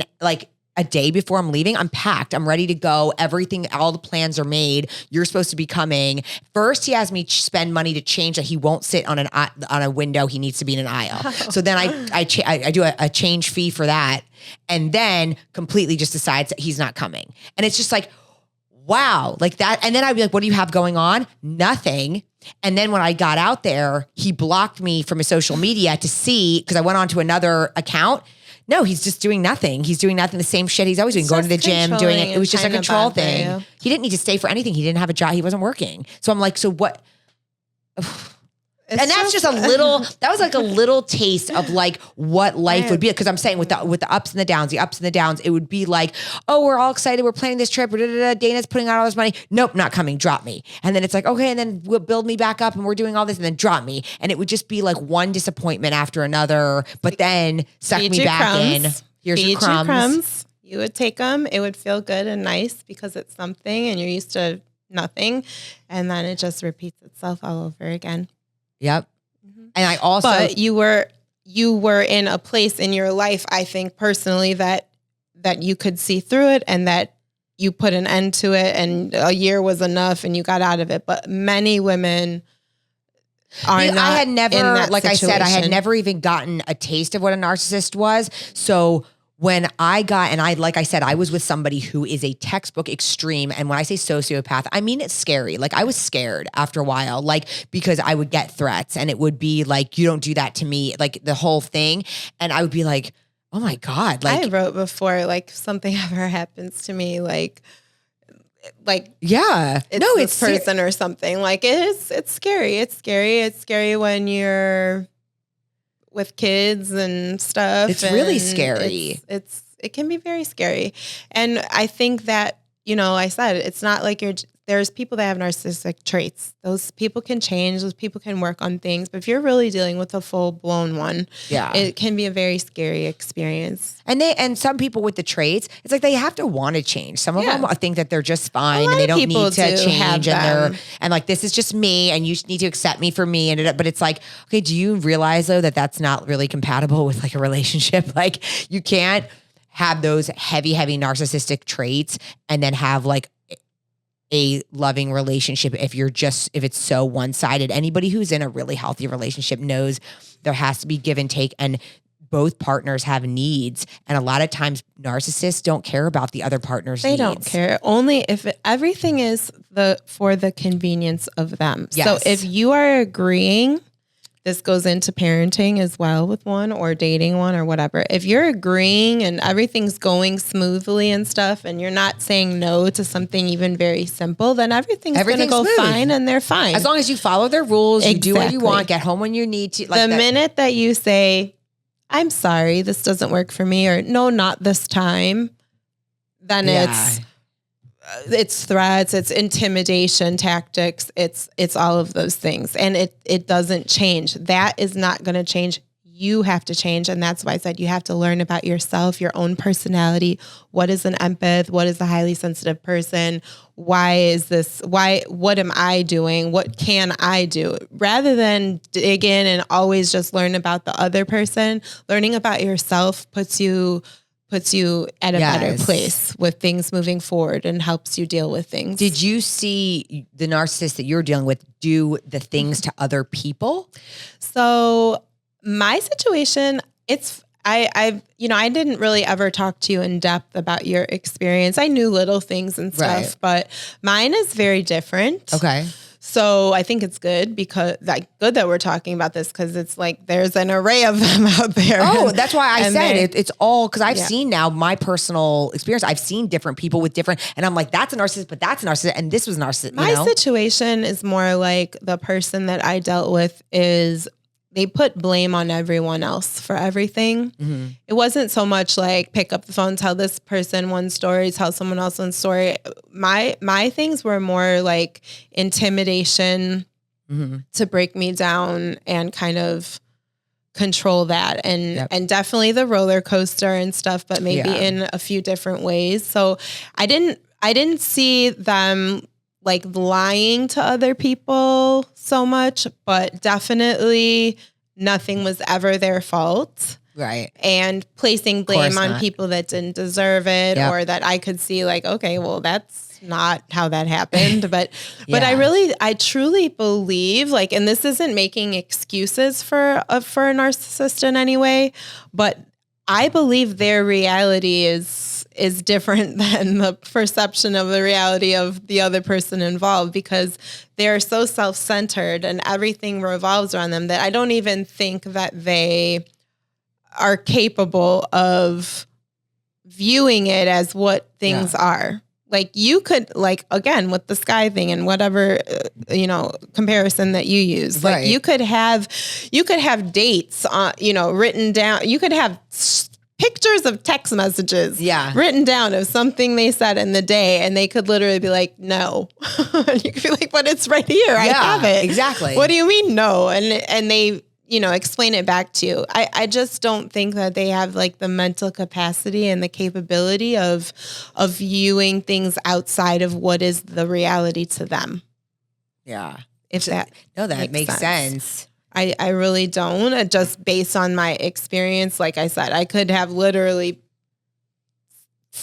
a day before I'm leaving. I'm packed. I'm ready to go. Everything, all the plans are made. You're supposed to be coming. First, he has me spend money to change that he won't sit on a window. He needs to be in an aisle. Oh. So then I do a change fee for that, and then completely just decides that he's not coming. And it's just like, wow, like that. And then I'd be like, what do you have going on? Nothing. And then when I got out there, he blocked me from his social media to see, because I went on to another account. No, he's just doing nothing. He's doing nothing. The same shit he's always doing, going to the gym, doing it. It was just a control thing. He didn't need to stay for anything. He didn't have a job. He wasn't working. So I'm like, so what? And that's just a little, that was like a little taste of like what life would be. Because I'm saying with the ups and the downs, it would be like, oh, we're all excited. We're planning this trip. Dana's putting out all this money. Nope, not coming. Drop me. And then it's like, okay. And then we'll build me back up and we're doing all this and then drop me. And it would just be like one disappointment after another, but then suck me back in. Here's your crumbs. You would take them. It would feel good and nice because it's something and you're used to nothing. And then it just repeats itself all over again. Yep. Mm-hmm. And I also, but you were in a place in your life, I think personally that you could see through it and that you put an end to it and a year was enough and you got out of it. But many women are not. I had never, in that like situation. I said, I had never even gotten a taste of what a narcissist was. So when I got, and like I said, I was with somebody who is a textbook extreme. And when I say sociopath, I mean, it's scary. Like I was scared after a while, like, because I would get threats and it would be like, you don't do that to me, like the whole thing. And I would be like, oh my God. Like I wrote before, like something ever happens to me, like, yeah, it's this person or something. Like it's scary. It's scary. It's scary when you're with kids and stuff. It's really scary. It can be very scary. And I think that, you know, I said, it's not like there's people that have narcissistic traits. Those people can change. Those people can work on things. But if you're really dealing with a full blown one, it can be a very scary experience. And some people with the traits, it's like they have to want to change. Some of them think that they're just fine and they don't need to change. And like, this is just me and you need to accept me for me. But it's like, okay, do you realize though that that's not really compatible with like a relationship? Like you can't have those heavy narcissistic traits and then have like a loving relationship if it's so one-sided. Anybody who's in a really healthy relationship knows there has to be give and take, and both partners have needs. And a lot of times narcissists don't care about the other partner's needs. They don't care. Only if everything is for the convenience of them. Yes. So if you are agreeing, this goes into parenting as well with one or dating one or whatever. If you're agreeing and everything's going smoothly and stuff and you're not saying no to something even very simple, then everything's going to go fine and they're fine. As long as you follow their rules, you do what you want, get home when you need to. Like the minute that you say, I'm sorry, this doesn't work for me, or no, not this time, then it's threats, it's intimidation tactics, it's all of those things. And it doesn't change. That is not going to change you have to change. And that's why I said you have to learn about yourself, your own personality. What is an empath? What is a highly sensitive person? Why is this? What am I doing? What can I do? Rather than dig in and always just learn about the other person, learning about yourself puts you at a better place with things moving forward and helps you deal with things. Did you see the narcissist that you're dealing with do the things to other people? So my situation, I didn't really ever talk to you in depth about your experience. I knew little things and stuff, but mine is very different. Okay. So I think it's good good that we're talking about this, because it's like there's an array of them out there. Oh, that's why I said it's all, because I've seen now my personal experience. I've seen different people with different, and I'm like, that's a narcissist, but that's a narcissist, and this was a narcissist. My situation is more like the person that I dealt with is they put blame on everyone else for everything. Mm-hmm. It wasn't so much like pick up the phone, tell this person one story, tell someone else one story. My things were more like intimidation to break me down and kind of control that. And definitely the roller coaster and stuff, but maybe in a few different ways. So I didn't see them like lying to other people so much, but definitely nothing was ever their fault. Right. And placing blame on people that didn't deserve it or that I could see like, okay, well, that's not how that happened. But I truly believe like, and this isn't making excuses for a narcissist in any way, but I believe their reality is different than the perception of the reality of the other person involved, because they're so self-centered and everything revolves around them that I don't even think that they are capable of viewing it as what things are. Like you could, like, again, with the sky thing and whatever, comparison that you use, like you could have dates, written down. You could have pictures of text messages written down of something they said in the day, and they could literally be like, no. You could be like, but it's right here. I have it. Exactly. What do you mean no? And they, explain it back to you. I just don't think that they have like the mental capacity and the capability of viewing things outside of what is the reality to them. Yeah. That makes sense. I really don't. Just based on my experience, like I said, I could have literally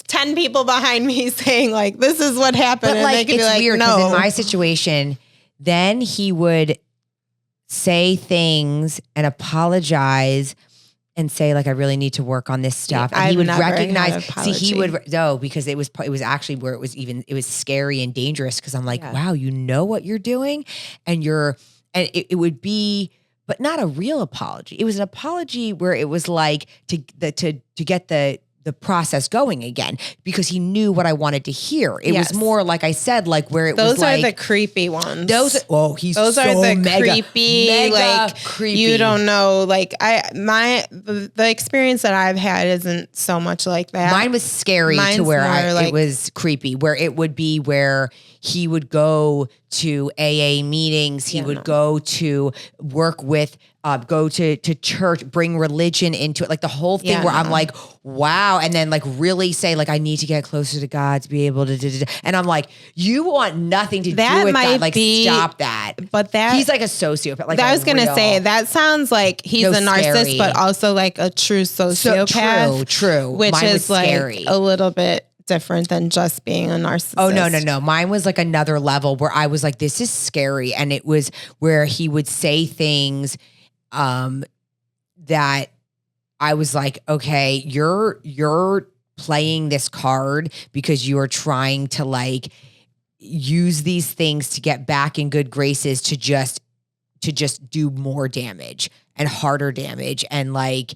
10 people behind me saying like, this is what happened. But and they could it's be like, weird, no. because in my situation, then he would say things and apologize and say like, I really need to work on this stuff. And he would recognize, because it was actually where it was scary and dangerous. Cause I'm like, wow, you know what you're doing, and it would be, but not a real apology. It was an apology where it was like to get the process going again, because he knew what I wanted to hear. It was more like I said, like where it was like. Those are the creepy ones. Those are the creepy, like creepy. You don't know, like the experience that I've had isn't so much like that. Mine was scary to where it was creepy, where it would be where he would go to AA meetings. He would go to work with, go to church, bring religion into it. Like the whole thing where I'm like, wow. And then like really say like, I need to get closer to God to be able to, and I'm like, you want nothing to do with God. Like stop that. But he's like a sociopath. Like I was going to say, that sounds like he's a narcissist, but also like a true sociopath. True. Which Mine is like scary. A little bit different than just being a narcissist. Oh, no. Mine was like another level where I was like, this is scary. And it was where he would say things that I was like, okay, you're playing this card because you are trying to like use these things to get back in good graces to just do more damage and harder damage. And like,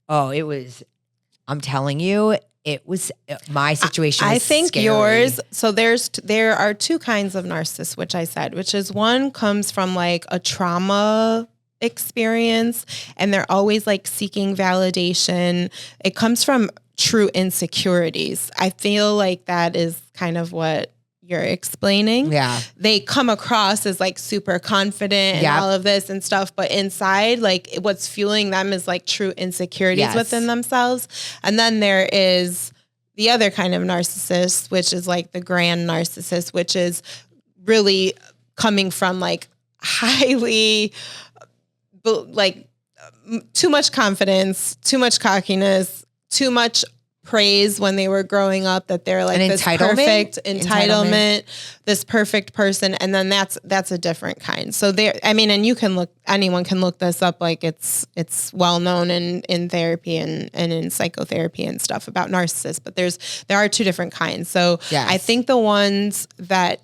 I'm telling you, it was my situation. I think scary. Yours. So there are two kinds of narcissists, which I said, which is one comes from like a trauma experience, and they're always like seeking validation. It comes from true insecurities. I feel like that is kind of what you're explaining. Yeah. They come across as like super confident and all of this and stuff, but inside, like what's fueling them is like true insecurities within themselves. And then there is the other kind of narcissist, which is like the grand narcissist, which is really coming from like highly, like too much confidence, too much cockiness, too much praise when they were growing up, that they're like this perfect entitlement, this perfect person. And then that's a different kind. So and you can anyone can look this up. Like it's well known in therapy and in psychotherapy and stuff about narcissists, but there are two different kinds. So I think the ones that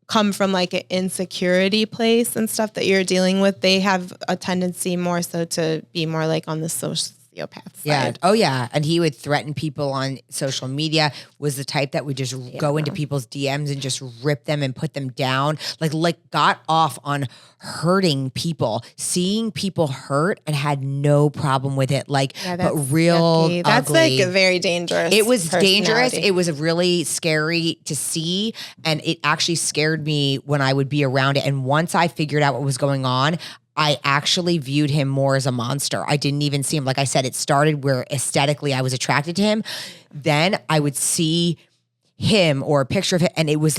come from like an insecurity place and stuff that you're dealing with, they have a tendency more so to be more like on the sociopath side. Yeah. Oh yeah. And he would threaten people on social media, was the type that would just go into people's DMs and just rip them and put them down. Like got off on hurting people, seeing people hurt and had no problem with it. Like, but real yucky. That's ugly. like very dangerous. It was dangerous. It was really scary to see. And it actually scared me when I would be around it. And once I figured out what was going on, I actually viewed him more as a monster. I didn't even see him. Like I said, it started where aesthetically I was attracted to him. Then I would see him or a picture of him, and it would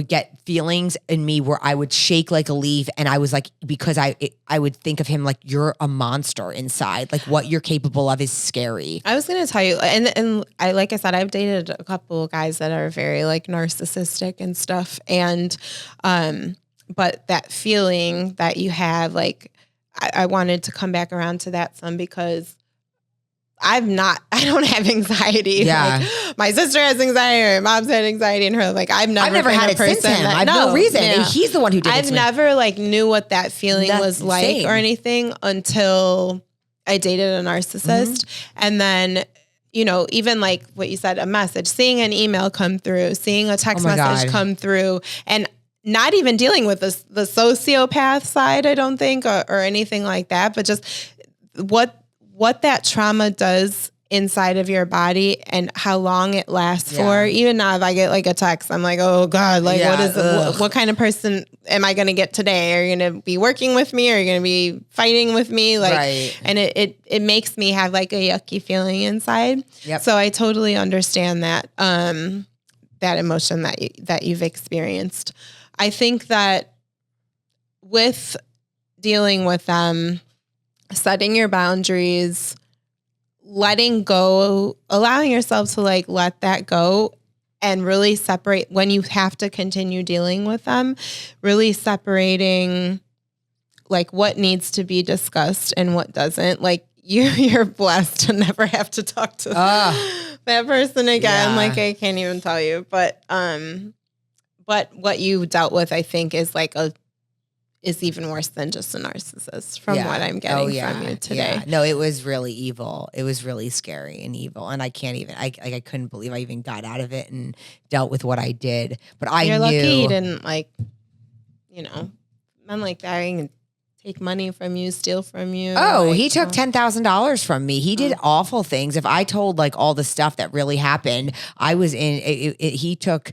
get feelings in me where I would shake like a leaf. And I was like, because I would think of him like, you're a monster inside. Like what you're capable of is scary. I was going to tell you, and I, like I said, I've dated a couple of guys that are very like narcissistic and stuff. And, but that feeling that you have, like, I wanted to come back around to that some because I don't have anxiety. Yeah. Like, my sister has anxiety, or my mom's had anxiety in her. Like I've never had it since him. I have no reason. Yeah. And he's the one who did it. I've never like knew what that feeling was like or anything until I dated a narcissist. And then, even like what you said, a message, seeing an email come through, seeing a text message come through, and not even dealing with the sociopath side, I don't think, or anything like that, but just what that trauma does inside of your body and how long it lasts for. Even now, if I get like a text, I'm like, oh God, like what kind of person am I going to get today? Are you going to be working with me? Are you going to be fighting with me? Like, and it makes me have like a yucky feeling inside. Yep. So I totally understand that, that emotion that you've experienced. I think that with dealing with them, setting your boundaries, letting go, allowing yourself to like let that go and really separate when you have to continue dealing with them, really separating like what needs to be discussed and what doesn't. Like you're blessed to never have to talk to that person again. Like I can't even tell you, but what you dealt with, I think, is even worse than just a narcissist from what I'm getting from you today. Yeah. No, it was really evil. It was really scary and evil. And I can't even, I couldn't believe I even got out of it and dealt with what I did. But You're lucky he didn't men like that can take money from you, steal from you. Oh, he took $10,000 from me. He did awful things. If I told like all the stuff that really happened, I was in, he took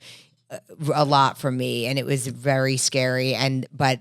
a lot from me and it was very scary. But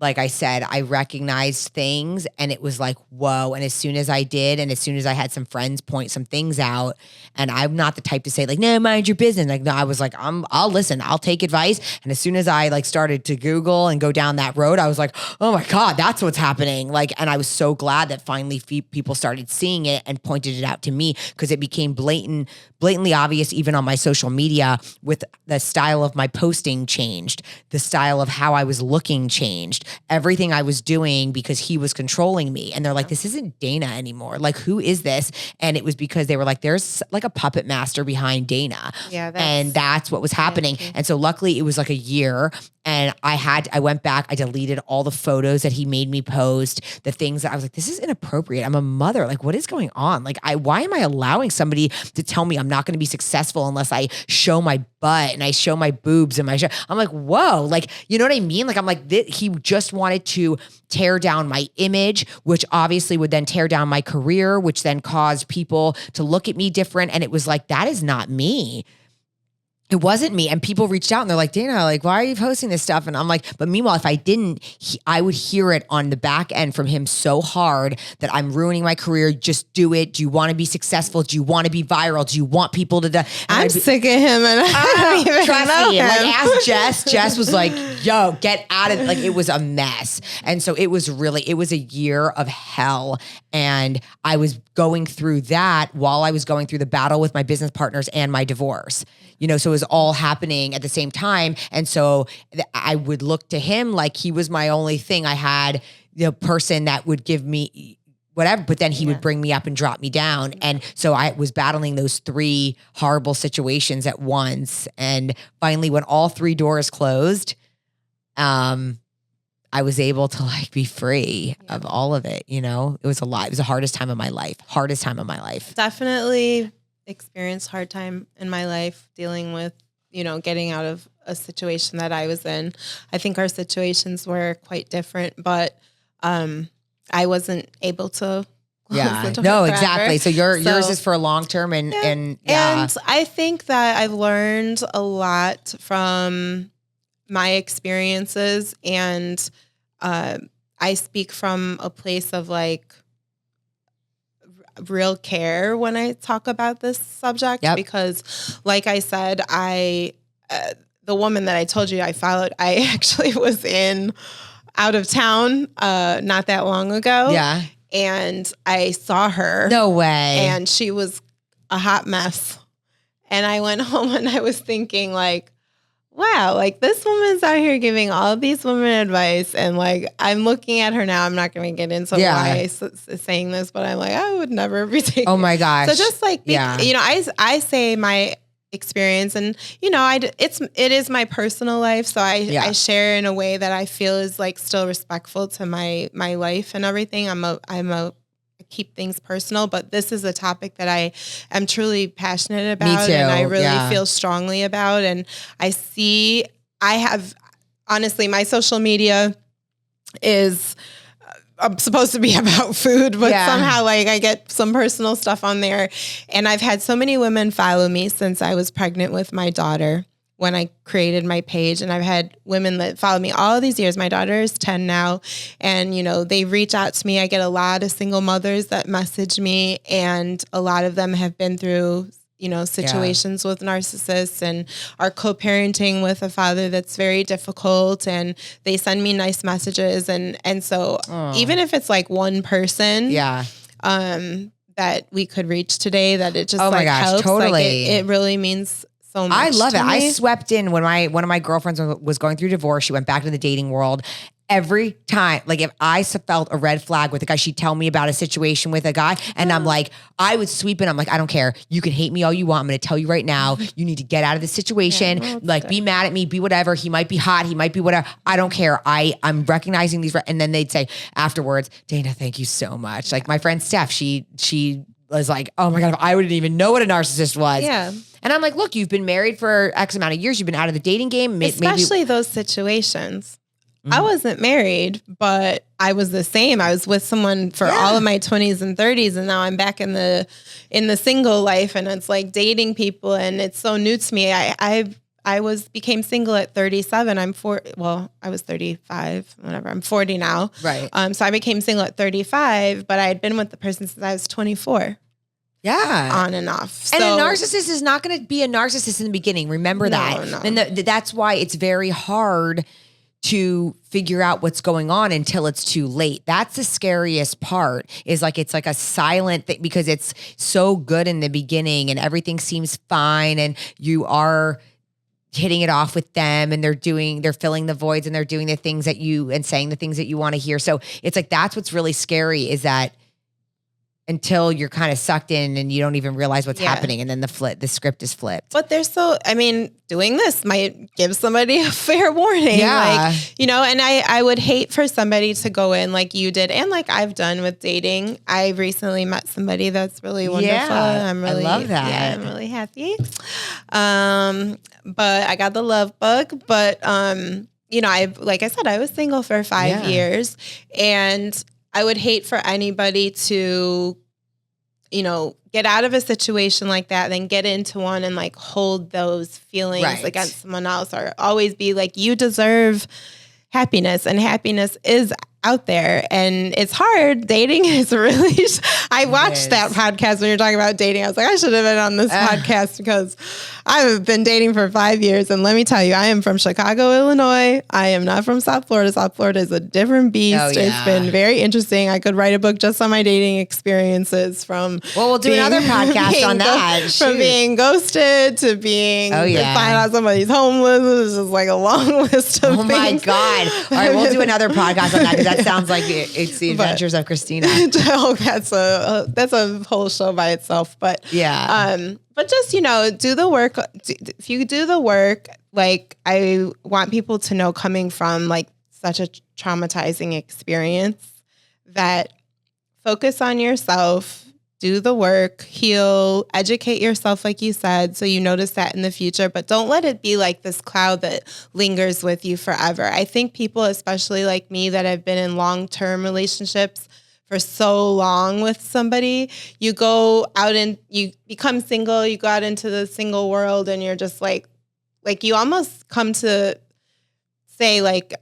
like I said, I recognized things and it was like, whoa. And as soon as I did, and as soon as I had some friends point some things out, and I'm not the type to say like, no, mind your business. Like, no, I was like, I'll listen, I'll take advice. And as soon as I like started to Google and go down that road, I was like, oh my God, that's what's happening. Like, and I was so glad that finally people started seeing it and pointed it out to me, because it became blatantly obvious even on my social media, with the style of my posting changed, the style of how I was looking changed, everything I was doing, because he was controlling me. And they're like, this isn't Dana anymore. Like, who is this? And it was because they were like, there's like a puppet master behind Dana. Yeah. And that's what was happening. And so luckily it was like a year, and I went back, I deleted all the photos that he made me post, the things that I was like, this is inappropriate. I'm a mother. Like, what is going on? Like, why am I allowing somebody to tell me I'm not going to be successful unless I show my butt and I show my boobs and I'm like, whoa, like, you know what I mean? Like, I'm like, he just wanted to tear down my image, which obviously would then tear down my career, which then caused people to look at me different. And it was like, that is not me. it wasn't me. And people reached out and they're like, Dana, like, why are you posting this stuff? And I'm like, but meanwhile, if I didn't, I would hear it on the back end from him so hard that I'm ruining my career. Just do it. Do you want to be successful? Do you want to be viral? Do you want people to I'm sick of him and I don't even know him. Like, ask Jess. Jess was like, yo, get out of it. Like, it was a mess. And so it was a year of hell. And I was going through that while I was going through the battle with my business partners and my divorce. So it was all happening at the same time. And so I would look to him like he was my only thing. I had the person that would give me whatever, but then he would bring me up and drop me down. And so I was battling those 3 horrible situations at once. And finally, when all 3 doors closed, I was able to like be free of all of it. It was a lot. It was the hardest time of my life. Definitely experienced hard time in my life dealing with, getting out of a situation that I was in. I think our situations were quite different, but I wasn't able to. No, exactly. So yours is for a long term and I think that I've learned a lot from my experiences, and I speak from a place of like real care when I talk about this subject, because like I said, the woman that I told you I followed, I actually was out of town not that long ago. Yeah. And I saw her. No way. And she was a hot mess. And I went home and I was thinking like, wow, like this woman's out here giving all these women advice. And like, I'm looking at her now. I'm not going to get into why I'm saying this, but I'm like, I would never be taking. Oh my gosh. So just like, I say my experience, and it is my personal life. So I share in a way that I feel is like still respectful to my life and everything. I keep things personal, but this is a topic that I am truly passionate about. Me too. And I really feel strongly about. And honestly, my social media is I'm supposed to be about food, but somehow like I get some personal stuff on there. And I've had so many women follow me since I was pregnant with my daughter when I created my page. And I've had women that follow me all these years. My daughter is 10 now. And, they reach out to me. I get a lot of single mothers that message me, and a lot of them have been through situations with narcissists and are co-parenting with a father that's very difficult, and they send me nice messages. And so even if it's like one person, that we could reach today, that it just helps. Totally. Like it really means so much. I love it. Me. I swept in when one of my girlfriends was going through divorce. She went back to the dating world. Every time, like if I felt a red flag with a guy, she'd tell me about a situation with a guy, and I'm like, I would sweep in. I'm like, I don't care. You can hate me all you want. I'm going to tell you right now, you need to get out of this situation. Be mad at me, be whatever. He might be hot. He might be whatever. I don't care. I'm recognizing these. And then they'd say afterwards, Dana, thank you so much. Like my friend Steph, she was like, oh my God, I wouldn't even know what a narcissist was. Yeah. And I'm like, look, you've been married for X amount of years. You've been out of the dating game. Especially those situations. I wasn't married, but I was the same. I was with someone for all of my 20s and 30s, and now I'm back in the single life, and it's like dating people, and it's so new to me. I became single at 37. I was 35, whatever. I'm 40 now. Right. So I became single at 35, but I had been with the person since I was 24. Yeah. On and off. And a narcissist is not going to be a narcissist in the beginning. Remember that. No. And that's why it's very hard to figure out what's going on until it's too late. That's the scariest part, is like, it's like a silent thing, because it's so good in the beginning and everything seems fine, and you are hitting it off with them, and they're filling the voids, and they're doing the things and saying the things that you want to hear. So it's like, that's what's really scary, is that until you're kind of sucked in and you don't even realize what's happening. And then the script is flipped. But doing this might give somebody a fair warning. Yeah. And I would hate for somebody to go in like you did, and like I've done with dating. I recently met somebody that's really wonderful. Yeah, I love that. Yeah, I'm really happy. But I got the love bug, but like I said, I was single for 5 years, and I would hate for anybody to, get out of a situation like that, then get into one and like hold those feelings against someone else, or always be like, you deserve happiness, and happiness is out there, and it's hard. Dating is really, I watched that podcast when you're talking about dating. I was like, I should have been on this podcast, because I've been dating for 5 years. And let me tell you, I am from Chicago, Illinois. I am not from South Florida. South Florida is a different beast. Oh, yeah. It's been very interesting. I could write a book just on my dating experiences from. Well, we'll do another podcast on that. From being ghosted to being, to find out somebody's homeless. It's just like a long list of things. Oh my God. All right. We'll do another podcast on that, because that sounds like it's the adventures of Kristina. That's a whole show by itself. But but just, do the work. If you do the work, like, I want people to know, coming from like such a traumatizing experience, that focus on yourself, do the work, heal, educate yourself, like you said, so you notice that in the future, but don't let it be like this cloud that lingers with you forever. I think people, especially like me, that have been in long-term relationships for so long with somebody, you go out and you become single, you go out into the single world, and you're just like you almost come to say like,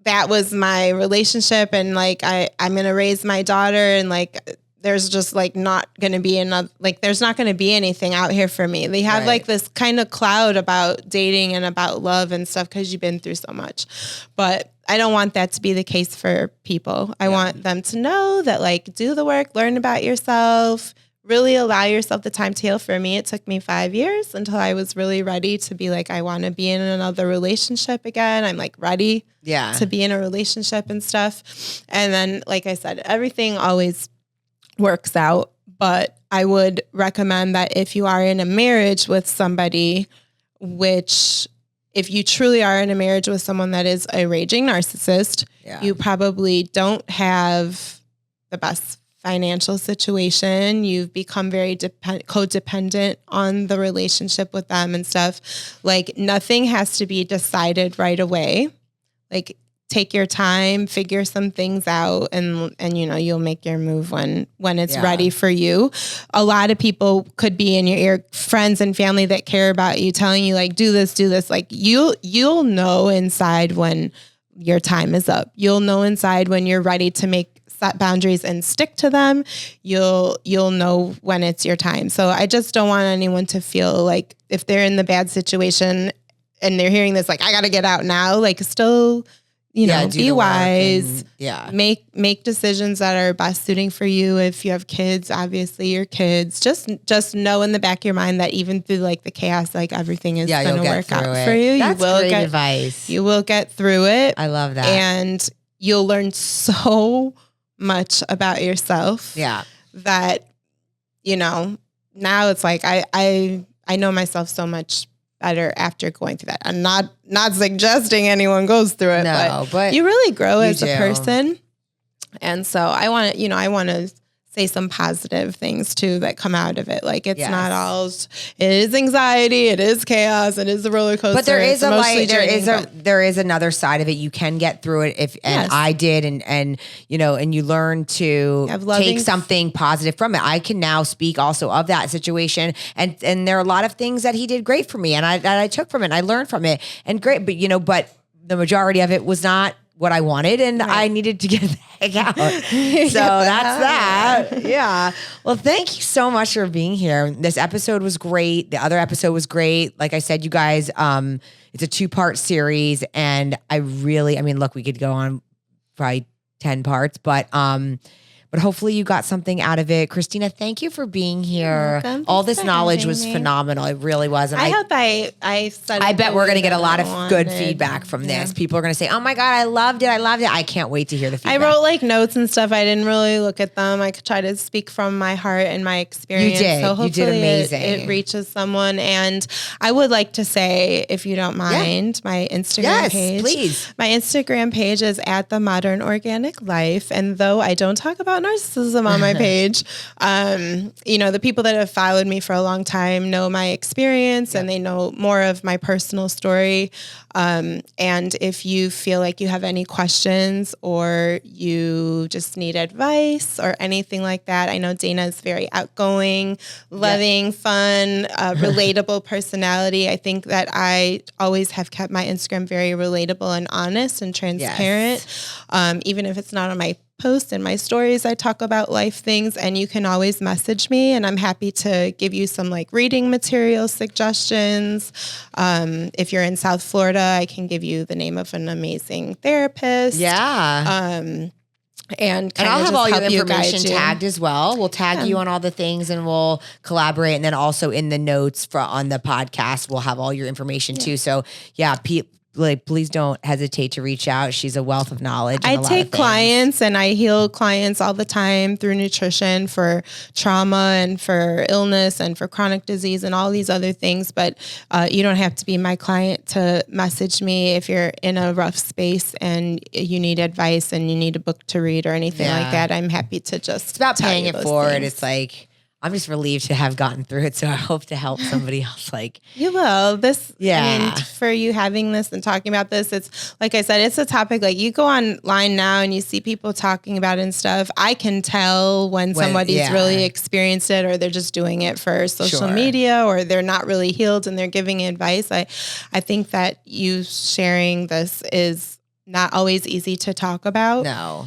that was my relationship, and like I'm going to raise my daughter, and like there's just like not going to be another, like there's not going to be anything out here for me. They have like this kind of cloud about dating and about love and stuff, because you've been through so much. But I don't want that to be the case for people. I want them to know that, like, do the work, learn about yourself, really allow yourself the time to heal. For me, it took me 5 years until I was really ready to be like, I want to be in another relationship again. I'm like ready to be in a relationship and stuff. And then, like I said, everything always works out. But I would recommend that if you are in a marriage with somebody, which if you truly are in a marriage with someone that is a raging narcissist, you probably don't have the best financial situation. You've become very codependent on the relationship with them and stuff. Like, nothing has to be decided right away. Like, take your time, figure some things out, and you'll make your move when it's ready for you. A lot of people could be in your ear, friends and family that care about you, telling you like, do this. Like, you'll know inside when your time is up. You'll know inside when you're ready to set boundaries and stick to them. You'll know when it's your time. So I just don't want anyone to feel like, if they're in the bad situation and they're hearing this, like, I got to get out now, like, still, be wise, make decisions that are best suiting for you. If you have kids, obviously your kids, just know in the back of your mind that even through like the chaos, like, everything is going to work out for you. That's great advice. You will get through it. I love that. And you'll learn so much about yourself. Yeah. That, now it's like, I know myself so much better after going through that. I'm not suggesting anyone goes through it, but you really grow as a person. And so I want to say some positive things too that come out of it. Like, it's not all, it is anxiety, it is chaos, it is a roller coaster. But there is a light, there is another side of it. You can get through it and I did, and you learn to take something positive from it. I can now speak also of that situation, and there are a lot of things that he did great for me, and I took from it, and I learned from it, and great. But the majority of it was not what I wanted, and I needed to get the heck out. So that's that. Yeah. Well, thank you so much for being here. This episode was great. The other episode was great. Like I said, you guys, it's a 2-part series, and look, we could go on probably 10 parts, but hopefully you got something out of it. Kristina, thank you for being here. All this knowledge was phenomenal. It really was. And I hope I said I bet we're going to get a lot of good feedback from this. People are going to say, oh my God, I loved it. I can't wait to hear the feedback. I wrote like notes and stuff. I didn't really look at them. I could try to speak from my heart and my experience. You did. So hopefully you did amazing. It reaches someone. And I would like to say, if you don't mind, my Instagram page. Please. My Instagram page is @TheModernOrganicLife. And though I don't talk about about narcissism on my page. The people that have followed me for a long time know my experience and they know more of my personal story. And if you feel like you have any questions or you just need advice or anything like that, I know Dana is very outgoing, loving, fun, relatable personality. I think that I always have kept my Instagram very relatable and honest and transparent. Even if it's not on my post and my stories, I talk about life things, and you can always message me, and I'm happy to give you some like reading material suggestions. If you're in South Florida, I can give you the name of an amazing therapist. And I'll have all your information tagged as well. We'll tag you on all the things, and we'll collaborate. And then also in the notes on the podcast, we'll have all your information too. So please don't hesitate to reach out. She's a wealth of knowledge. I take clients and I heal clients all the time through nutrition for trauma and for illness and for chronic disease and all these other things. But you don't have to be my client to message me if you're in a rough space and you need advice and you need a book to read or anything like that. I'm happy to just It's about paying it forward. It's like, I'm just relieved to have gotten through it. So I hope to help somebody else. Like you will. For you having this and talking about this, it's like I said, it's a topic like you go online now and you see people talking about it and stuff. I can tell when somebody's really experienced it, or they're just doing it for social media, or they're not really healed and they're giving advice. I think that you sharing this is not always easy to talk about. No.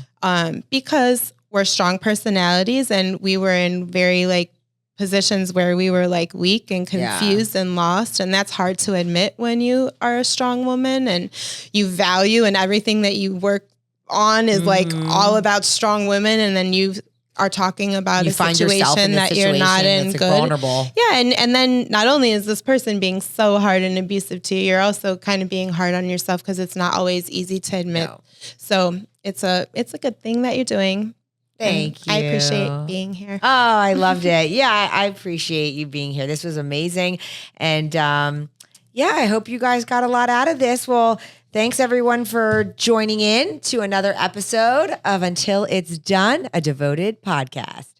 Because we're strong personalities, and we were in very like positions where we were like weak and confused and lost. And that's hard to admit when you are a strong woman and you value, and everything that you work on is like all about strong women. And then you are talking about a situation that you're not in good. Vulnerable. Yeah. And then not only is this person being so hard and abusive to you, you're also kind of being hard on yourself, because it's not always easy to admit. No. So it's a good thing that you're doing. Thank you. I appreciate being here. Oh, I loved it. Yeah, I appreciate you being here. This was amazing. And I hope you guys got a lot out of this. Well, thanks everyone for joining in to another episode of Until It's Done, a Devoted podcast.